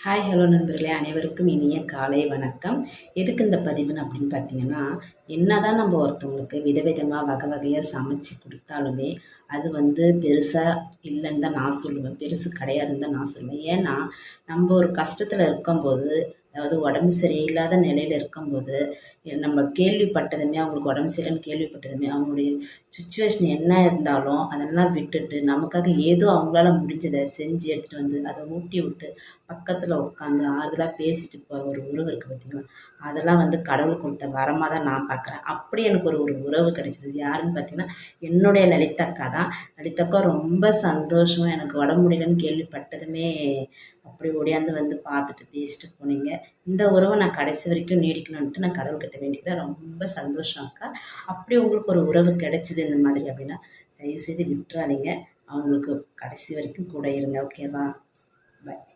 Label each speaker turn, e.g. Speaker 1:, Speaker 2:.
Speaker 1: Hi hello நண்பர்களே, அனைவருக்கும் இனிய காலை வணக்கம். எதுக்கு இந்த பதிவுன்னு அப்படின்னு பார்த்தீங்கன்னா, என்னதான் நம்ம ஒருத்தவங்களுக்கு விதவிதமாக வகை வகையாக சமைச்சு கொடுத்தாலுமே அது பெருசா இல்லைன்னு தான் நான் சொல்லுவேன். பெருசு கிடையாதுன்னு தான் நான் சொல்லுவேன். ஏன்னா நம்ம ஒரு கஷ்டத்தில் இருக்கும்போது, அதாவது உடம்பு சரியில்லாத நிலையில் இருக்கும்போது நம்ம கேள்விப்பட்டதுமே, அவங்களுக்கு உடம்பு சரியில்லைன்னு கேள்விப்பட்டதுமே அவங்களுடைய சுச்சுவேஷன் என்ன இருந்தாலும் அதெல்லாம் விட்டுட்டு நமக்காக ஏதோ அவங்களால முடிஞ்சதை செஞ்சு எடுத்துகிட்டு வந்து அதை ஊட்டி விட்டு பக்கத்தில் உட்காந்து ஆறுதலாக பேசிட்டு போகிற ஒரு உறவு இருக்குது பார்த்தீங்களா. அதெல்லாம் கடவுள் கொடுத்த வரமாக தான் நான் பார்க்குறேன். அப்படி எனக்கு ஒரு ஒரு உறவு கிடைச்சது யாருன்னு பார்த்தீங்கன்னா, என்னுடைய லலிதக்கா தான். லலிதக்கா ரொம்ப சந்தோஷம். எனக்கு உடம்பு முடியலன்னு கேள்விப்பட்டதுமே அப்படி ஓடியாந்து பார்த்துட்டு பேசிட்டு போனீங்க. இந்த உறவை நான் கடைசி வரைக்கும் நீடிக்கணும்ன்ட்டு நான் கடவுள்கிட்ட வேண்டிக்கிறேன். ரொம்ப சந்தோஷம் அக்கா. அப்படி உங்களுக்கு ஒரு உறவு கிடைச்சிது இந்த மாதிரி அப்படின்னா தயவுசெய்து விட்டுறாதீங்க. அவங்களுக்கு கடைசி வரைக்கும் கூட இருங்க. ஓகேவா? பாய்.